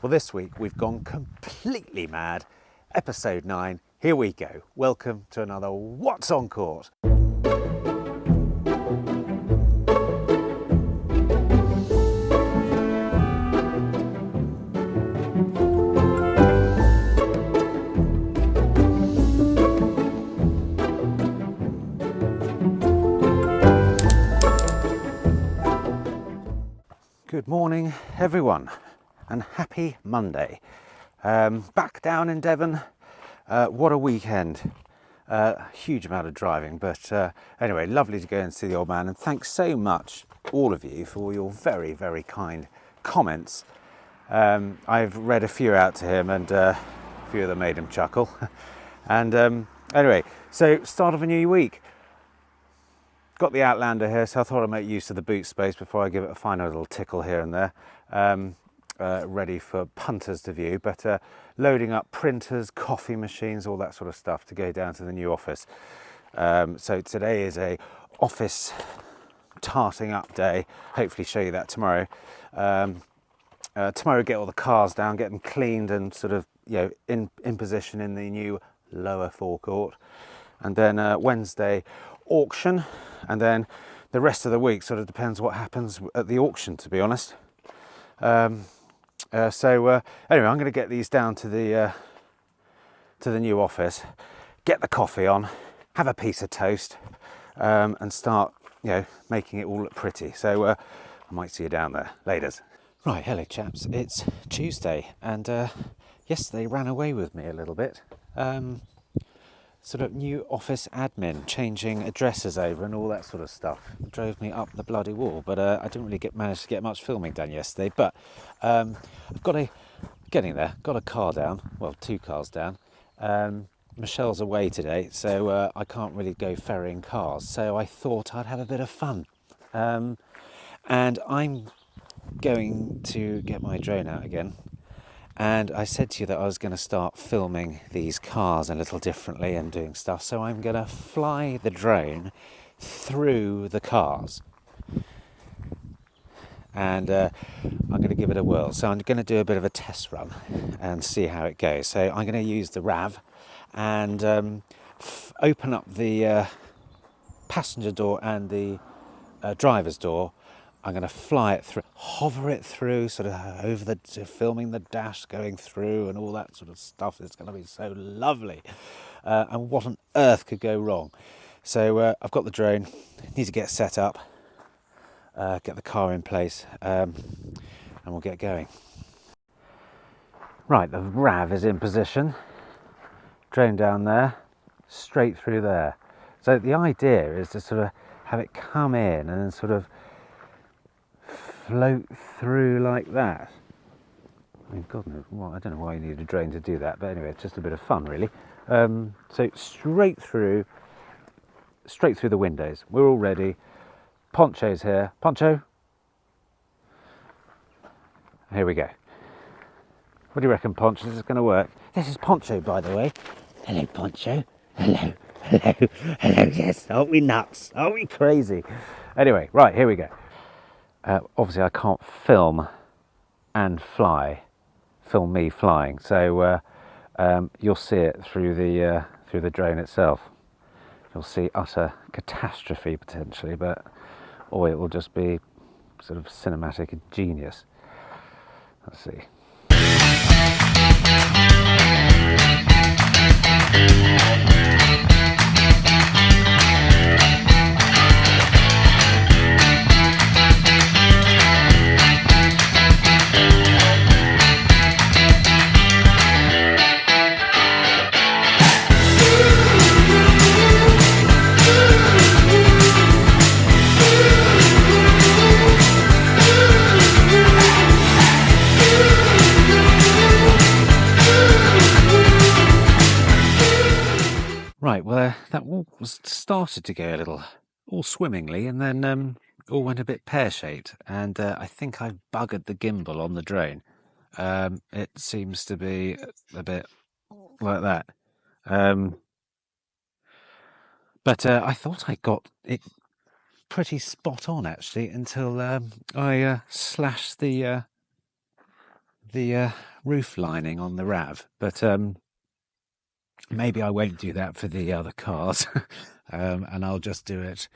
Well, this week we've gone completely mad. Episode 9, here we go. Welcome to another What's on Court. Good morning, everyone, and happy Monday. Back down in Devon. What a weekend. Huge amount of driving, but anyway, lovely to go and see the old man, and thanks so much, all of you, for your very, very kind comments. I've read a few out to him, and a few of them made him chuckle. And anyway, so start of a new week. Got the Outlander here, so I thought I'd make use of the boot space before I give it a final little tickle here and there. Ready for punters to view, but loading up printers, coffee machines, all that sort of stuff to go down to the new office. So today is a office tarting up day. Hopefully show you that tomorrow. Tomorrow get all the cars down, get them cleaned and sort of, you know, in position in the new lower forecourt. And then Wednesday auction, and then the rest of the week sort of depends what happens at the auction, to be honest. Anyway, I'm going to get these down to the new office, get the coffee on, have a piece of toast, and start, you know, making it all look pretty. So I might see you down there. Laters. Right, hello chaps. It's Tuesday, and yesterday ran away with me a little bit. Sort of new office admin, changing addresses over and all that sort of stuff. It drove me up the bloody wall, but I didn't really manage to get much filming done yesterday. But I've got a car down, well, 2 cars down. Michelle's away today, so I can't really go ferrying cars. So I thought I'd have a bit of fun. And I'm going to get my drone out again. And I said to you that I was going to start filming these cars a little differently and doing stuff. So I'm going to fly the drone through the cars. And I'm going to give it a whirl. So I'm going to do a bit of a test run and see how it goes. So I'm going to use the RAV and open up the passenger door and the driver's door. I'm going to fly it through, hover it through, sort of over filming the dash going through and all that sort of stuff. It's going to be so lovely. And what on earth could go wrong? So I've got the drone, need to get set up, get the car in place, and we'll get going. Right, the RAV is in position. Drone down there, straight through there. So the idea is to sort of have it come in and then sort of float through like that. I mean, God knows, well, I don't know why you need a drone to do that, but anyway, it's just a bit of fun, really. So straight through the windows. We're all ready. Poncho's here. Poncho. Here we go. What do you reckon, Poncho? This is going to work. This is Poncho, by the way. Hello, Poncho. Hello. Yes, aren't we nuts? Aren't we crazy? Anyway, right, here we go. Obviously I can't film and film me flying, so you'll see it through the drone itself. You'll see utter catastrophe potentially, or it will just be sort of cinematic genius. Let's see. Right, well, that all started to go a little all swimmingly, and then all went a bit pear-shaped, and I think I buggered the gimbal on the drone. It seems to be a bit like that. But I thought I got it pretty spot on, actually, until I slashed the the roof lining on the RAV, but maybe I won't do that for the other cars, and I'll just do it,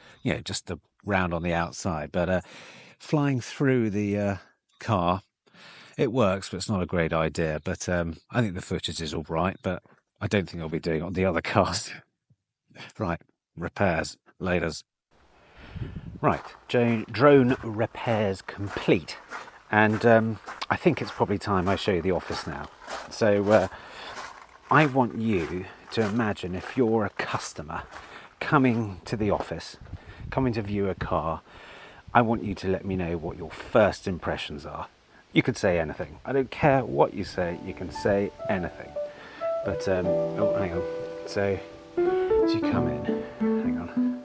just the round on the outside. But flying through the car, it works, but it's not a great idea. But I think the footage is all right, but I don't think I'll be doing it on the other cars. Right, repairs, laters. Right, drone repairs complete. And I think it's probably time I show you the office now. So I want you to imagine if you're a customer coming to the office, coming to view a car, I want you to let me know what your first impressions are. You could say anything. I don't care what you say, you can say anything. But, oh, hang on. So, as you come in, hang on.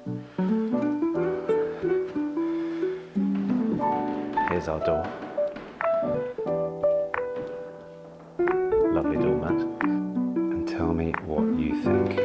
Here's our door. Lovely doormat. And tell me what you think.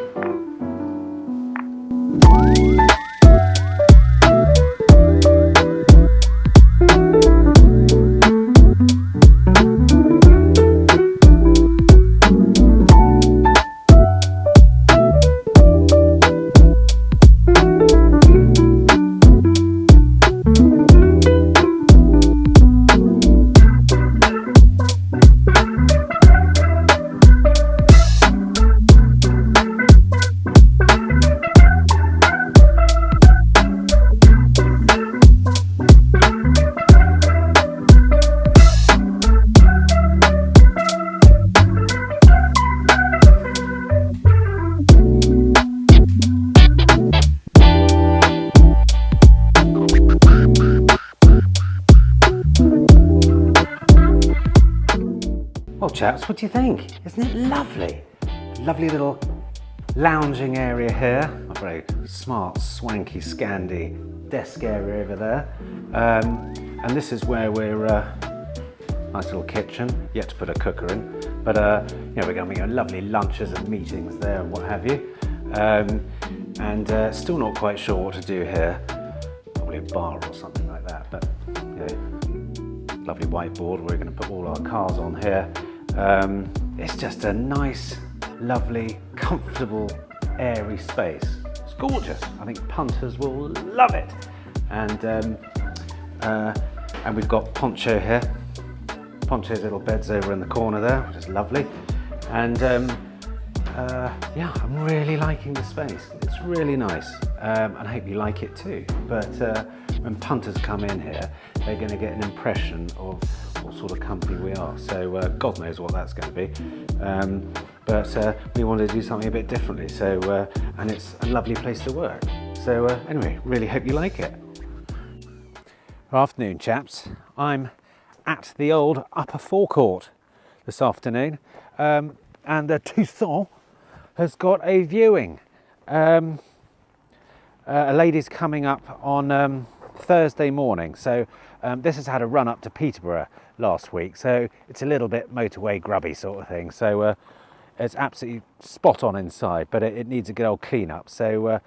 Well, chaps, what do you think? Isn't it lovely? Lovely little lounging area here. A very smart, swanky, Scandi desk area over there. And this is where we're, nice little kitchen, yet to put a cooker in. But, we're going to be lovely lunches and meetings there and what have you. And still not quite sure what to do here. Probably a bar or something like that. But, lovely whiteboard. We're going to put all our cars on here. It's just a nice, lovely, comfortable, airy space. It's gorgeous. I think punters will love it. And we've got Poncho here. Poncho's little bed's over in the corner there, which is lovely. And I'm really liking the space. It's really nice, and I hope you like it too. But when punters come in here, they're going to get an impression of what sort of company we are. So God knows what that's going to be. But we wanted to do something a bit differently. So and it's a lovely place to work. So anyway, really hope you like it. Good afternoon, chaps. I'm at the old upper forecourt this afternoon, and the Toussaint has got a viewing. A lady's coming up on Thursday morning, so this has had a run up to Peterborough last week, so it's a little bit motorway grubby sort of thing. So it's absolutely spot on inside, but it needs a good old clean up. So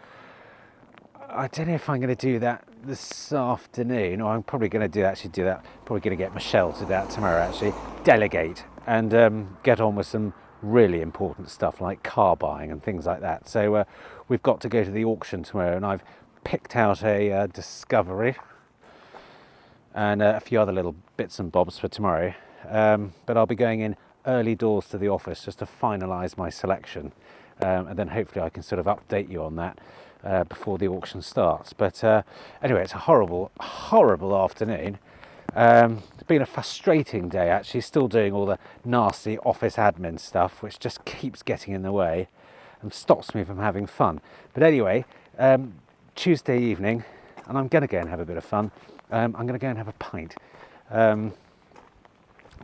I don't know if I'm going to do that this afternoon, or I'm probably going to do that. Probably going to get Michelle to do that tomorrow. Actually, delegate and get on with some really important stuff like car buying and things like that. So we've got to go to the auction tomorrow, and I've picked out a Discovery and a few other little bits and bobs for tomorrow. But I'll be going in early doors to the office just to finalise my selection, and then hopefully I can sort of update you on that before the auction starts. But anyway, it's a horrible afternoon. It's been a frustrating day actually, still doing all the nasty office admin stuff which just keeps getting in the way and stops me from having fun. But anyway, Tuesday evening, and I'm going to go and have a bit of fun. I'm going to go and have a pint,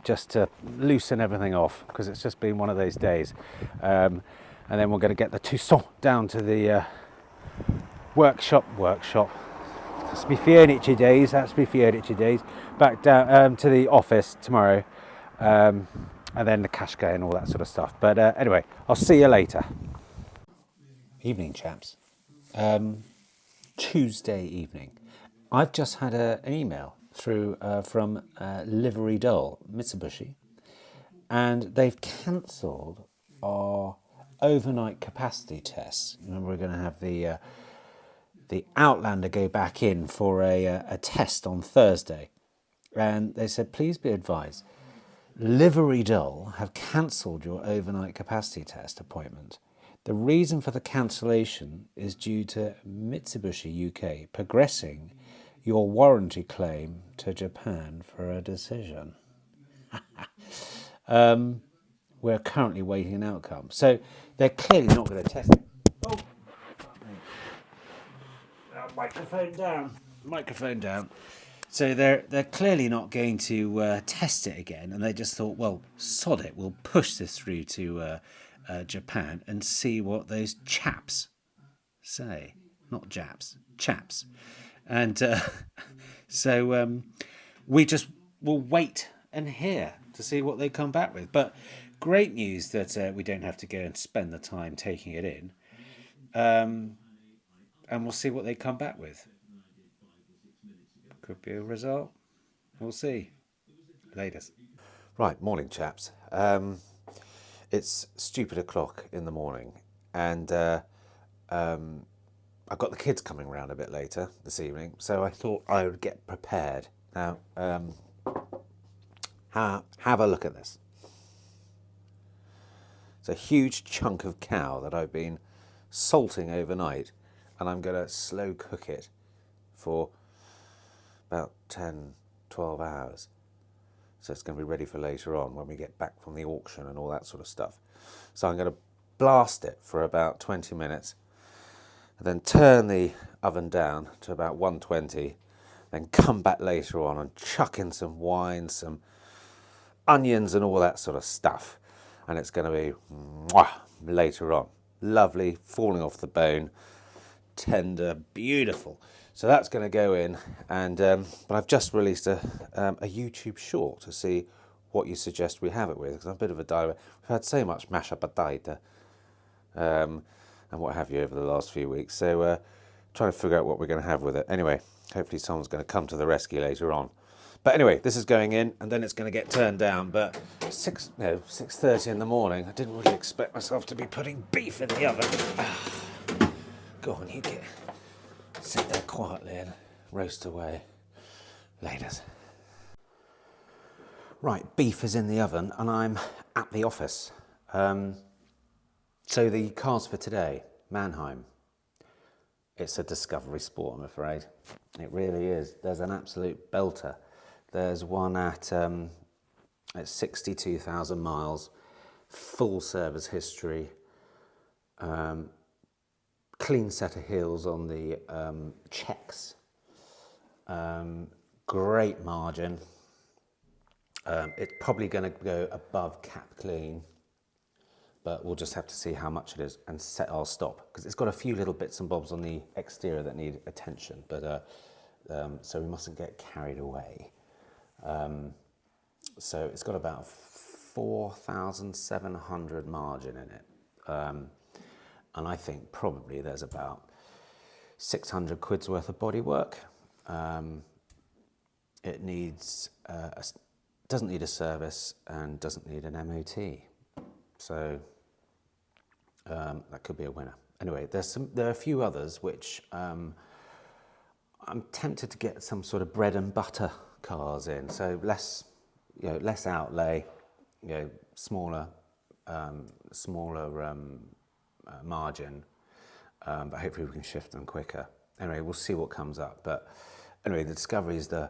just to loosen everything off, because it's just been one of those days. And then we're going to get the Toussaint down to the workshop. That's my furniture days. Back down to the office tomorrow, and then the cash guy and all that sort of stuff. But anyway, I'll see you later. Evening, chaps. Tuesday evening. I've just had an email through from Livery Doll, Mitsubishi, and they've cancelled our overnight capacity tests. Remember, we're going to have the Outlander go back in for a test on Thursday, and they said, please be advised, Livery Dull have cancelled your overnight capacity test appointment. The reason for the cancellation is due to Mitsubishi UK progressing your warranty claim to Japan for a decision. We're currently waiting an outcome. So they're clearly not going to test it. Oh, microphone down. Microphone down. So they're clearly not going to test it again, and they just thought, well, sod it, we'll push this through to Japan and see what those chaps say. Not Japs, chaps. And so we just will wait and hear to see what they come back with. But great news that we don't have to go and spend the time taking it in. And we'll see what they come back with. Could be a result. We'll see. Latest. Right, morning chaps. It's stupid o'clock in the morning, and I've got the kids coming round a bit later this evening, so I thought I would get prepared. Now, have a look at this. It's a huge chunk of cow that I've been salting overnight, and I'm going to slow cook it for about 10, 12 hours. So it's going to be ready for later on when we get back from the auction and all that sort of stuff. So I'm going to blast it for about 20 minutes, and then turn the oven down to about 120, then come back later on and chuck in some wine, some onions and all that sort of stuff. And it's going to be later on. Lovely, falling off the bone, tender, beautiful. So that's going to go in, and but I've just released a YouTube short to see what you suggest we have it with, because I'm a bit of a diver. We've had so much mashed potato and what have you over the last few weeks, so trying to figure out what we're going to have with it. Anyway, hopefully someone's going to come to the rescue later on. But anyway, this is going in, and then it's going to get turned down. But 6:30 in the morning, I didn't really expect myself to be putting beef in the oven. Go on, you get. Sit there quietly and roast away. Laters. Right, beef is in the oven and I'm at the office. So the cars for today, Mannheim. It's a discovery sport, I'm afraid. It really is. There's an absolute belter. There's one at 62,000 miles, full service history. Clean set of heels on the checks, great margin. It's probably going to go above cap clean, but we'll just have to see how much it is and set our stop, because it's got a few little bits and bobs on the exterior that need attention, but so we mustn't get carried away. So it's got about 4,700 margin in it. And I think probably there's about 600 quid's worth of bodywork. It needs doesn't need a service and doesn't need an MOT. So that could be a winner. Anyway, there are a few others which I'm tempted to get some sort of bread and butter cars in. So less outlay, smaller margin, but hopefully we can shift them quicker. Anyway, we'll see what comes up. But anyway, the Discovery is the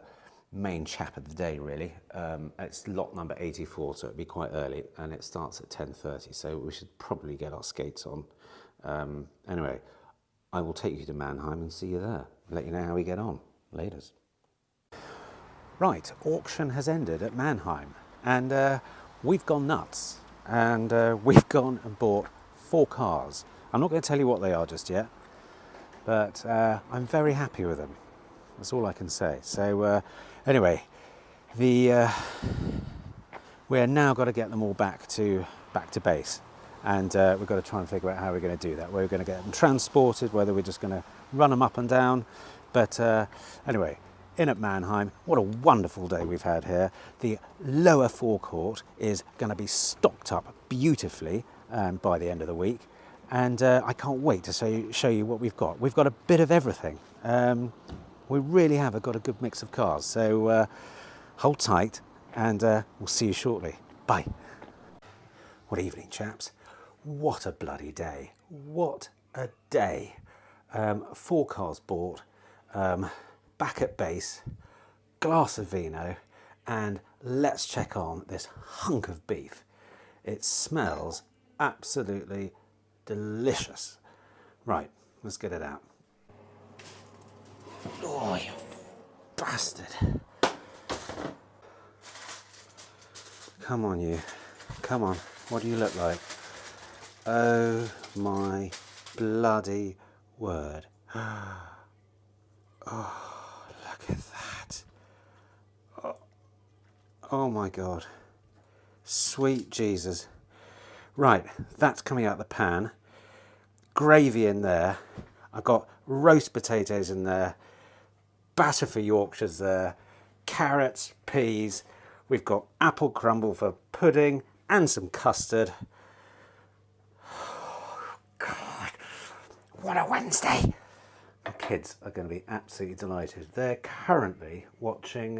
main chap of the day, really. It's lot number 84, so it'll be quite early, and it starts at 10:30, so we should probably get our skates on. Anyway, I will take you to Mannheim and see you there. Let you know how we get on. Laters. Right, auction has ended at Mannheim, and we've gone nuts, and we've gone and bought 4 cars. I'm not going to tell you what they are just yet, but I'm very happy with them. That's all I can say. So anyway, we're now got to get them all back to base, and we've got to try and figure out how we're going to do that. Where we're going to get them transported, whether we're just going to run them up and down. But anyway, in at Mannheim. What a wonderful day we've had here. The lower forecourt is going to be stocked up beautifully by the end of the week, and I can't wait to show you what we've got. We've got a bit of everything. We really have got a good mix of cars, so hold tight and we'll see you shortly. Bye. What evening, chaps. What a bloody day. What a day. 4 cars bought, back at base, glass of vino, and let's check on this hunk of beef. It smells absolutely delicious. Right, let's get it out. Oh, you bastard. Come on, you. Come on. What do you look like? Oh my bloody word. Oh, look at that. Oh my God. Sweet Jesus. Right, that's coming out the pan. Gravy in there. I've got roast potatoes in there. Batter for Yorkshires there. Carrots, peas. We've got apple crumble for pudding and some custard. Oh, God. What a Wednesday. The kids are going to be absolutely delighted. They're currently watching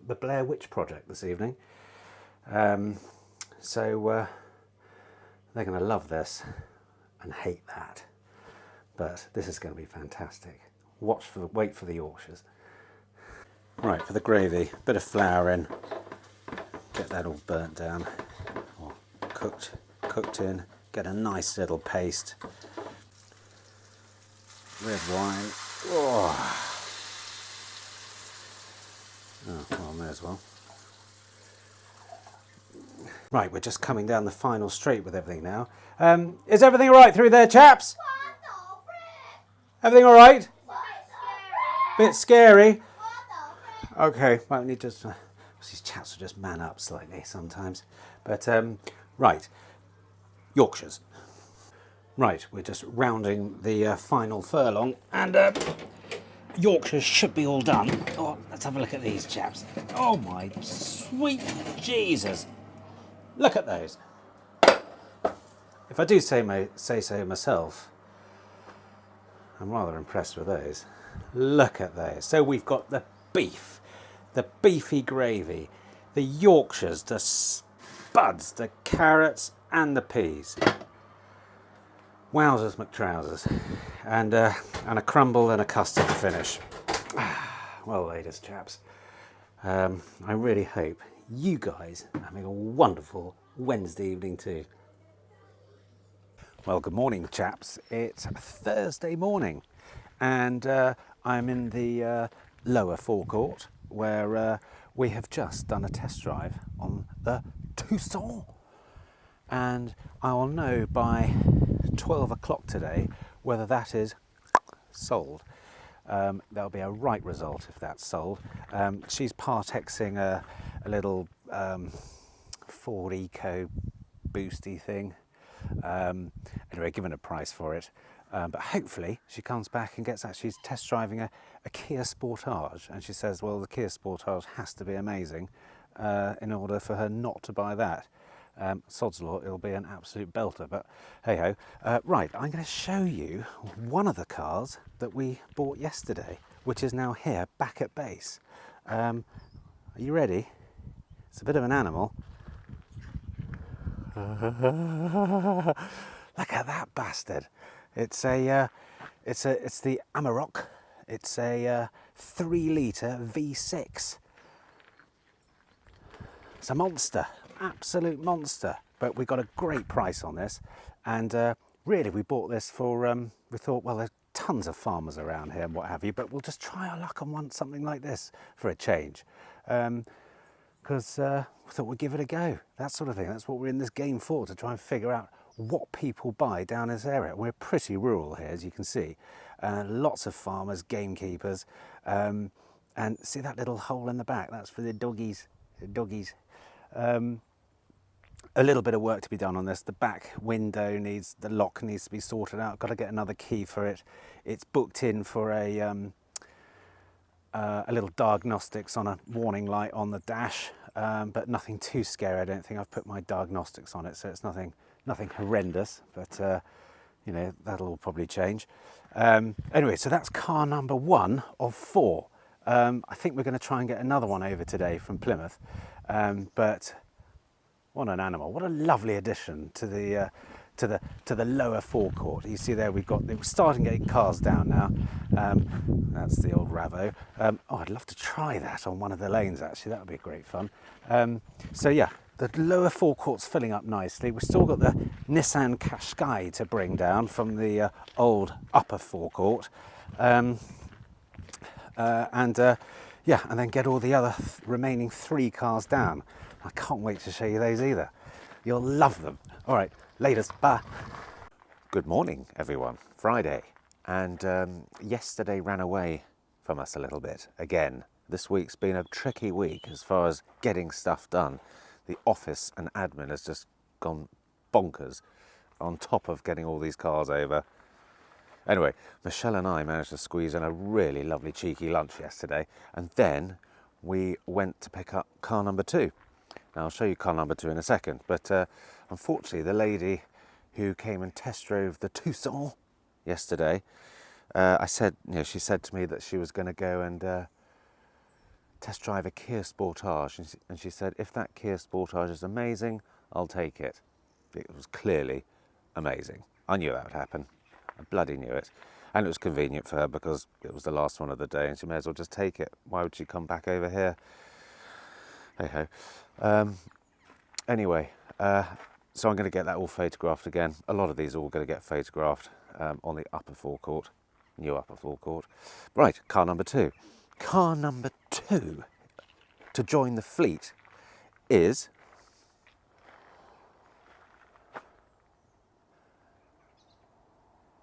the Blair Witch Project this evening. So they're going to love this and hate that. But this is going to be fantastic. Wait for the Yorkshires. Right, for the gravy, bit of flour in. Get that all burnt down or cooked in. Get a nice little paste. Red wine. Oh, well, may as well. Right, we're just coming down the final straight with everything now. Is everything all right through there, chaps? Everything all right? Bit scary. Okay, might need to. These chaps will just man up slightly sometimes. But right, Yorkshires. Right, we're just rounding the final furlong, and Yorkshires should be all done. Oh, let's have a look at these chaps. Oh my sweet Jesus! Look at those. If I do say so myself, I'm rather impressed with those. Look at those. So we've got the beef, the beefy gravy, the Yorkshires, the spuds, the carrots, and the peas. Wowzers McTrousers. And a crumble and a custard to finish. Well, ladies, chaps, I really hope you guys are having a wonderful Wednesday evening too. Well, good morning, chaps. It's Thursday morning, and I'm in the lower forecourt where we have just done a test drive on the Tucson, and I'll know by 12 o'clock today whether that is sold. There'll be a right result if that's sold. She's Partexing a little Ford Eco boosty thing. Anyway, given a price for it. But hopefully she comes back and she's test driving a Kia Sportage, and she says, well, the Kia Sportage has to be amazing in order for her not to buy that. Sod's law, it'll be an absolute belter, but hey ho. Right, I'm going to show you one of the cars that we bought yesterday, which is now here back at base. Are you ready? It's a bit of an animal. Look at that bastard! It's the Amarok. It's a 3-litre V6. It's a monster, absolute monster. But we got a great price on this, and really we bought this for. We thought, well, there's tons of farmers around here and what have you, but we'll just try our luck and want something like this for a change. Because we thought we'd give it a go, that sort of thing. That's what we're in this game for, to try and figure out what people buy down this area. We're pretty rural here, as you can see. Lots of farmers, gamekeepers, and see that little hole in the back? That's for the doggies. A little bit of work to be done on this. The back window the lock needs to be sorted out. Got to get another key for it. It's booked in for a a little diagnostics on a warning light on the dash, but nothing too scary. I don't think. I've put my diagnostics on it, so it's nothing horrendous, but you know, that'll all probably change. Anyway, so that's car number 1 of 4. I think we're going to try and get another one over today from Plymouth, but what an animal! What a lovely addition to the lower forecourt. You see there, we're starting getting cars down now. That's the old Ravo. Oh, I'd love to try that on one of the lanes. Actually, that would be great fun. So yeah, the lower forecourt's filling up nicely. We've still got the Nissan Qashqai to bring down from the old upper forecourt. Yeah, and then get all the other remaining 3 cars down. I can't wait to show you those either. You'll love them. All right, laters, bye. Good morning, everyone. Friday. And yesterday ran away from us a little bit. Again, this week's been a tricky week as far as getting stuff done. The office and admin has just gone bonkers on top of getting all these cars over. Anyway, Michelle and I managed to squeeze in a really lovely cheeky lunch yesterday, and then we went to pick up car number 2. Now I'll show you car number 2 in a second, but unfortunately the lady who came and test drove the Tucson yesterday, she said to me that she was going to go and test drive a Kia Sportage, and she said, if that Kia Sportage is amazing, I'll take it. It was clearly amazing. I knew that would happen. I bloody knew it. And it was convenient for her because it was the last one of the day and she may as well just take it. Why would she come back over here? Hey ho. Anyway, so I'm going to get that all photographed again. A lot of these are all going to get photographed on the upper forecourt, new upper forecourt. Right, car number 2. Car number 2 to join the fleet is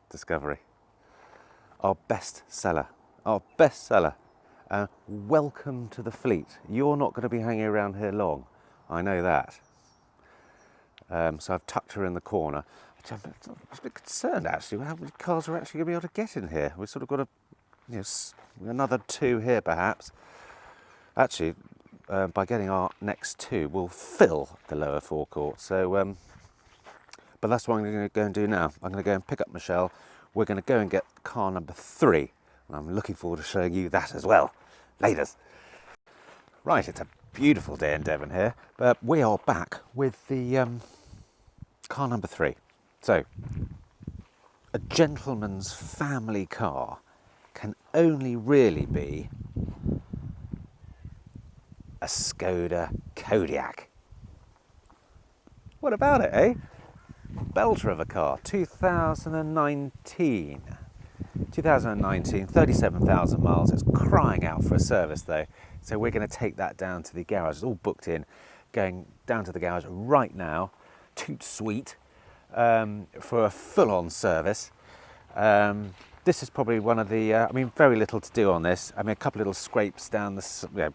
Discovery. Our best seller. Welcome to the fleet. You're not going to be hanging around here long. I know that. So I've tucked her in the corner. I'm a bit concerned actually how many cars we're actually going to be able to get in here. We've sort of got another 2 here perhaps. Actually, by getting our next 2, we'll fill the lower forecourt. So, but that's what I'm going to go and do now. I'm going to go and pick up Michelle. We're going to go and get car number 3. And I'm looking forward to showing you that as well. Laters. Right, it's a beautiful day in Devon here, but we are back with the car number 3. So, a gentleman's family car can only really be a Skoda Kodiaq. What about it, eh? Belter of a car, 2019, 37,000 miles. It's crying out for a service though. So we're going to take that down to the garage. It's all booked in, going down to the garage right now, toot sweet, for a full-on service. This is probably one of the, very little to do on this. A couple of little scrapes down the,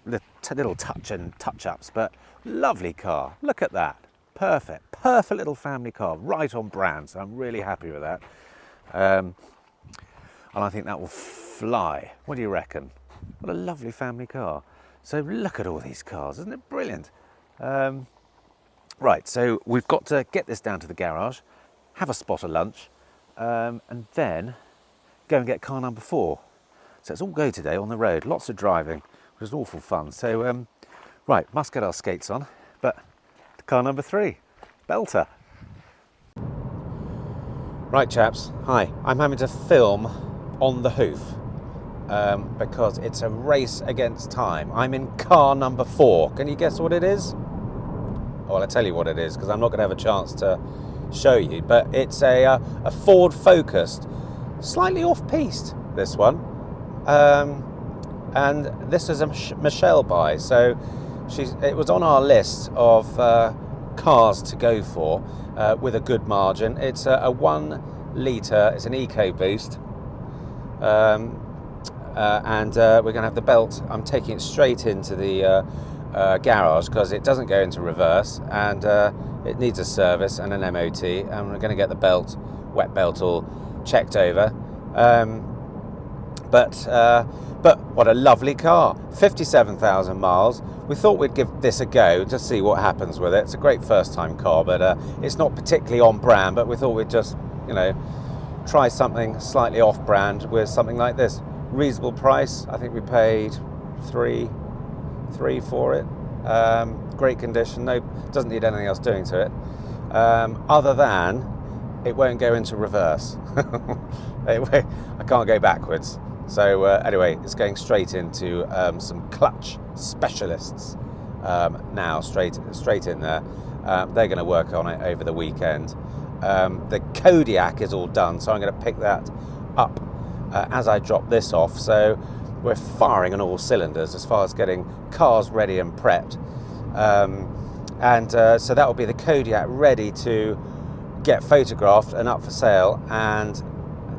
little touch-ups, but lovely car. Look at that. Perfect little family car, right on brand. So I'm really happy with that. And I think that will fly. What do you reckon? What a lovely family car. So look at all these cars, isn't it brilliant? Right, so we've got to get this down to the garage, have a spot of lunch, and then go and get car number 4. So it's all go today on the road, lots of driving, which is awful fun. So, right, must get our skates on, but car number 3, belter. Right chaps, hi, I'm having to film on the hoof because it's a race against time. I'm in car number 4. Can you guess what it is? Well, I'll tell you what it is because I'm not going to have a chance to show you, but it's a Ford Focus, slightly off-piste, this one. And this is a Michelle buy, so it was on our list of cars to go for with a good margin. It's a 1 litre, it's an EcoBoost, and we're going to have the belt. I'm taking it straight into the garage because it doesn't go into reverse, and it needs a service and an MOT, and we're going to get the belt, wet belt, all checked over. But what a lovely car, 57,000 miles. We thought we'd give this a go to see what happens with it. It's a great first-time car, but it's not particularly on brand. But we thought we'd just, try something slightly off-brand with something like this. Reasonable price. I think we paid three for it. Great condition. No, doesn't need anything else doing to it, other than it won't go into reverse. I can't go backwards. So anyway, it's going straight into some clutch specialists now, straight in there. They're going to work on it over the weekend. The Kodiak is all done, so I'm going to pick that up as I drop this off. So we're firing on all cylinders as far as getting cars ready and prepped. So that will be the Kodiak ready to get photographed and up for sale, and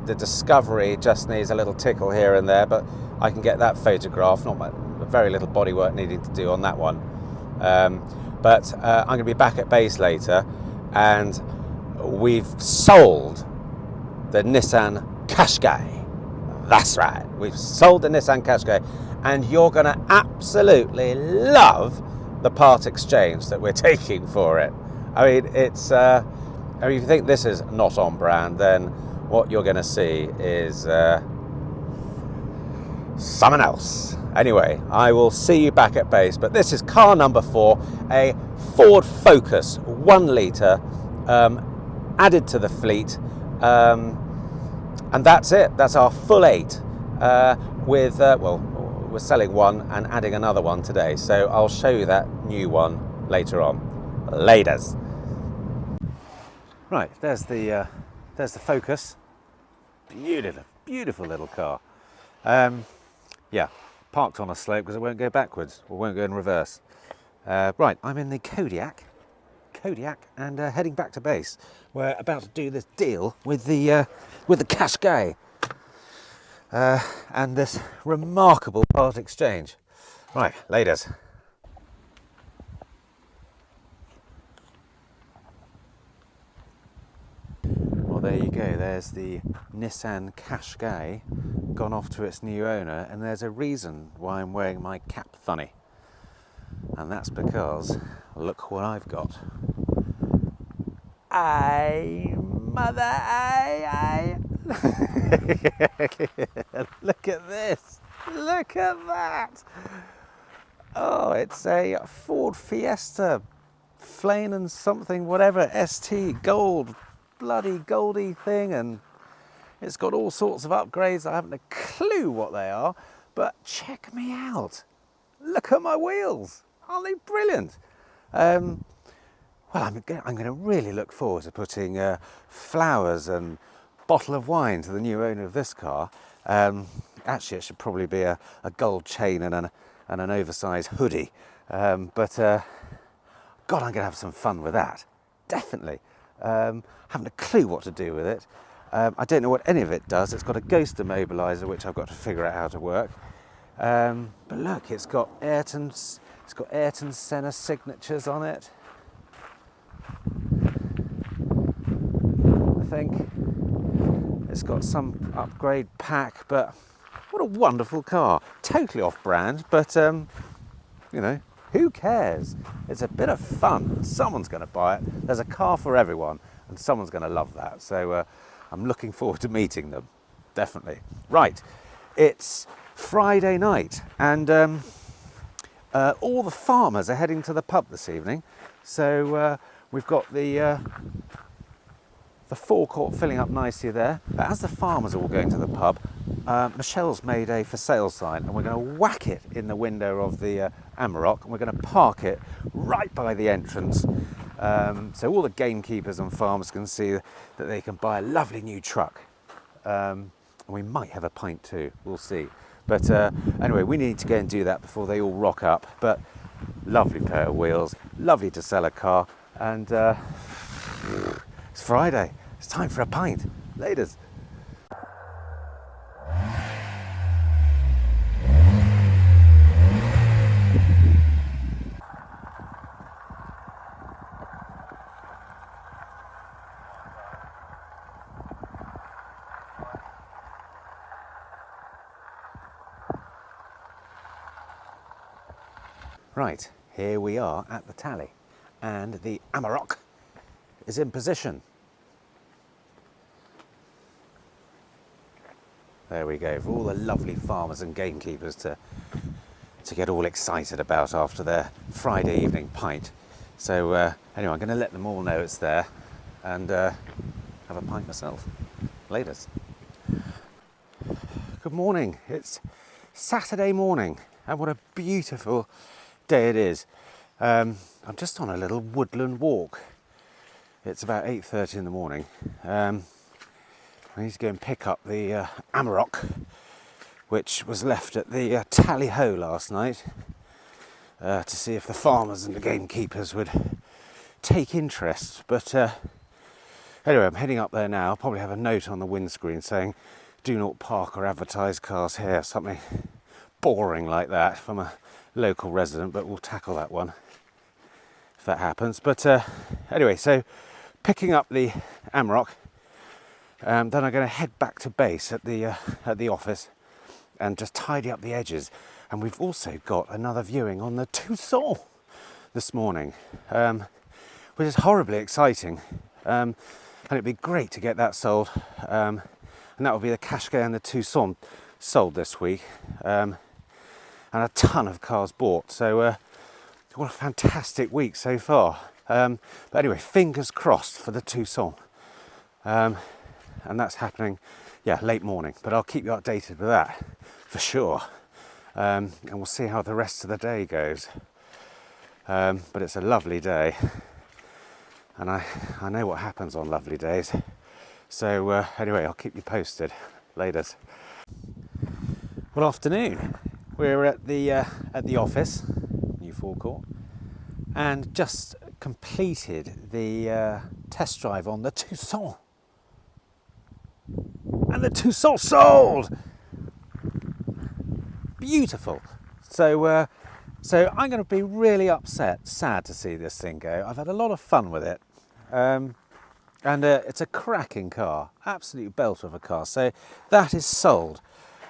the Discovery just needs a little tickle here and there, but I can get that photographed. Very little bodywork needing to do on that one. But I'm going to be back at base later, and we've sold the Nissan Qashqai. That's right, we've sold the Nissan Qashqai, and you're going to absolutely love the part exchange that we're taking for it. I mean, it's if you think this is not on brand, then what you're going to see is someone else. Anyway, I will see you back at base, but this is car number 4, a Ford Focus 1 litre, added to the fleet, and that's it. That's our full 8 with we're selling one and adding another one today, so I'll show you that new one later on. Laters. Right, there's the Focus. Beautiful little car. Yeah, parked on a slope because it won't go backwards or won't go in reverse. Right, I'm in the Kodiak, and heading back to base. We're about to do this deal with the Qashqai and this remarkable part exchange. Right, ladies. Well, there you go. There's the Nissan Qashqai gone off to its new owner, and there's a reason why I'm wearing my cap funny. And that's because, look what I've got. Look at this. Look at that. Oh, it's a Ford Fiesta, Flame and something, whatever, ST gold, bloody goldy thing, and it's got all sorts of upgrades. I haven't a clue what they are, but check me out. Look at my wheels. Aren't they brilliant? Well, I'm going to really look forward to putting flowers and bottle of wine to the new owner of this car. Actually, it should probably be a gold chain and an oversized hoodie. But God, I'm going to have some fun with that. Definitely. Haven't a clue what to do with it. I don't know what any of it does. It's got a ghost immobiliser, which I've got to figure out how to work. But look, it's got Ayrton Senna signatures on it. I think it's got some upgrade pack, but what a wonderful car. Totally off-brand, but who cares? It's a bit of fun. Someone's going to buy it. There's a car for everyone, and someone's going to love that. So I'm looking forward to meeting them, definitely. Right, it's Friday night, and all the farmers are heading to the pub this evening. So we've got the forecourt filling up nicely there. But as the farmers are all going to the pub, Michelle's made a for sale sign, and we're going to whack it in the window of the Amarok, and we're going to park it right by the entrance, so all the gamekeepers and farmers can see that they can buy a lovely new truck. And we might have a pint too, we'll see. But anyway, we need to go and do that before they all rock up. But lovely pair of wheels, lovely to sell a car, and it's Friday. It's time for a pint. Ladies. Right, here we are at the tally, and the Amarok is in position. There we go, for all the lovely farmers and gamekeepers to get all excited about after their Friday evening pint. So anyway, I'm going to let them all know it's there and have a pint myself. Laters. Good morning. It's Saturday morning, and what a beautiful day it is. I'm just on a little woodland walk. It's about 8:30 in the morning. I need to go and pick up the Amarok, which was left at the tally-ho last night, to see if the farmers and the gamekeepers would take interest. But anyway, I'm heading up there now. I'll probably have a note on the windscreen saying, "Do not park or advertise cars here," something boring like that from a local resident, but we'll tackle that one if that happens. But anyway, so picking up the Amarok, then I'm going to head back to base at the office and just tidy up the edges. And we've also got another viewing on the Tucson this morning, which is horribly exciting. And it'd be great to get that sold. And that will be the Qashqai and the Tucson sold this week. And a ton of cars bought. So what a fantastic week so far. But anyway, fingers crossed for the Tucson. And that's happening, yeah, late morning. But I'll keep you updated with that for sure. And we'll see how the rest of the day goes. But it's a lovely day. And I know what happens on lovely days. So anyway, I'll keep you posted. Laters. Well, afternoon. We're at the office, new forecourt, and just completed the test drive on the Tucson. And the Tucson sold! Beautiful. So I'm going to be really sad to see this thing go. I've had a lot of fun with it. And it's a cracking car, absolute belter of a car. So that is sold.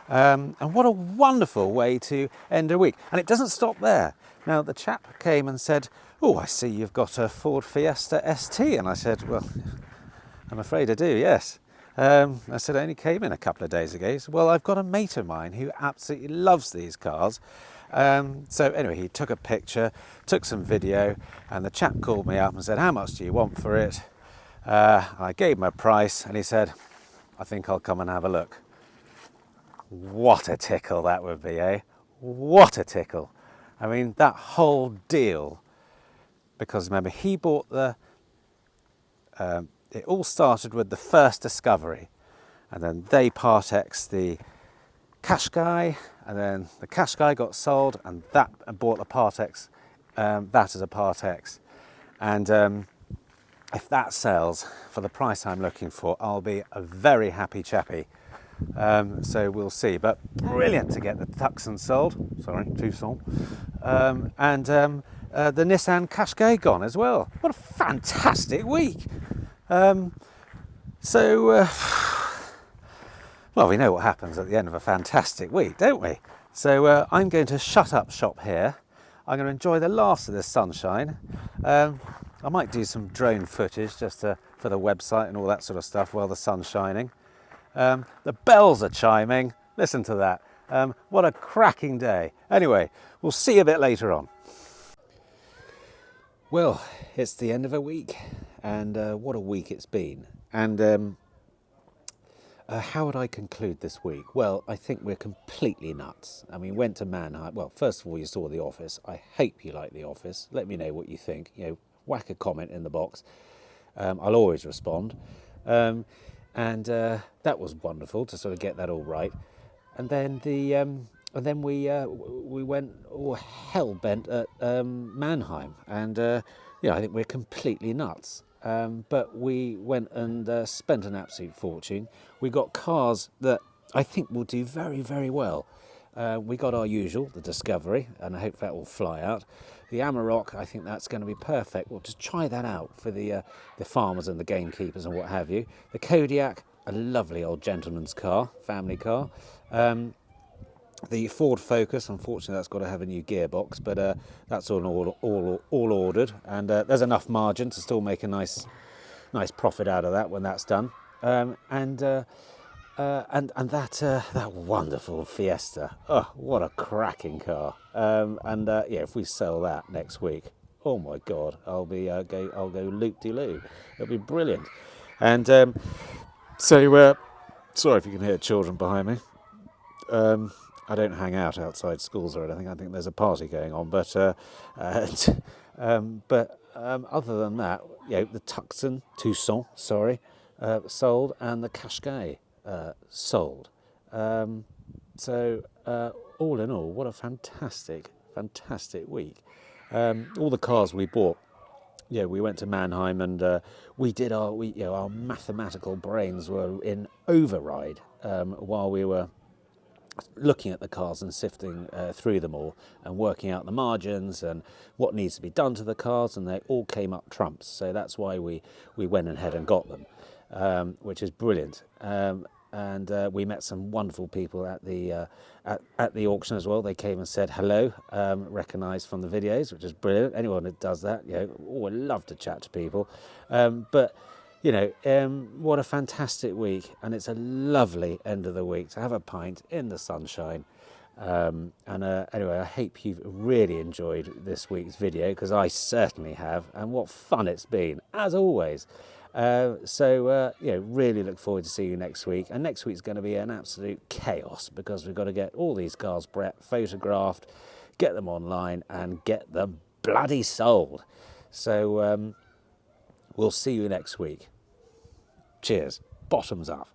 And what a wonderful way to end a week. And it doesn't stop there. Now, the chap came and said, "Oh, I see you've got a Ford Fiesta ST." And I said, "Well, I'm afraid I do, yes." I said, "I only came in a couple of days ago." He said, "Well, I've got a mate of mine who absolutely loves these cars." So anyway, he took a picture, took some video, and the chap called me up and said, "How much do you want for it?" I gave him a price, and he said, "I think I'll come and have a look." What a tickle that would be, eh? What a tickle. I mean, that whole deal, because remember, he bought it all started with the first Discovery, and then they Part X the Qashqai, and then the Qashqai got sold, and bought the Part X, that as a Part X. And if that sells for the price I'm looking for, I'll be a very happy chappy. So we'll see. But brilliant to get the Tucson sold. Sorry, Tucson. And the Nissan Qashqai gone as well. What a fantastic week. Well, we know what happens at the end of a fantastic week, don't we? So I'm going to shut up shop here. I'm going to enjoy the last of this sunshine. I might do some drone footage just for the website and all that sort of stuff while the sun's shining. The bells are chiming. Listen to that. What a cracking day. Anyway, we'll see you a bit later on. Well, it's the end of a week, and what a week it's been. And how would I conclude this week? Well, I think we're completely nuts. I mean, went to Mannheim. Well, first of all, you saw The Office. I hope you like The Office. Let me know what you think. You know, whack a comment in the box. I'll always respond. And that was wonderful to sort of get that all right. And then we went all hell bent at Mannheim, and I think we're completely nuts. But we went and spent an absolute fortune. We got cars that I think will do very, very well. We got our usual, the Discovery, and I hope that will fly out. The Amarok, I think that's going to be perfect. We'll just try that out for the farmers and the gamekeepers and what have you. The Kodiaq, a lovely old gentleman's car, family car. The Ford Focus, unfortunately, that's got to have a new gearbox, but that's all ordered, and there's enough margin to still make a nice profit out of that when that's done. And that wonderful Fiesta, oh, what a cracking car! Yeah, if we sell that next week, oh my God, I'll go loop de loo. It'll be brilliant. And sorry if you can hear children behind me. I don't hang out outside schools or anything. I think there's a party going on, other than that, the Tucson, sold, and the Qashqai sold. All in all, what a fantastic week. All the cars we bought. Yeah, we went to Mannheim and we did our mathematical brains were in override while we were looking at the cars and sifting through them all and working out the margins and what needs to be done to the cars, and they all came up trumps. So that's why we went ahead and got them, which is brilliant. And we met some wonderful people at the auction as well. They came and said hello, recognised from the videos, which is brilliant. Anyone that does that, I love to chat to people. What a fantastic week, and it's a lovely end of the week to have a pint in the sunshine. Anyway, I hope you've really enjoyed this week's video, because I certainly have, and what fun it's been, as always. Really look forward to seeing you next week. And next week's going to be an absolute chaos, because we've got to get all these cars photographed, get them online, and get them bloody sold. So we'll see you next week. Cheers. Bottoms up.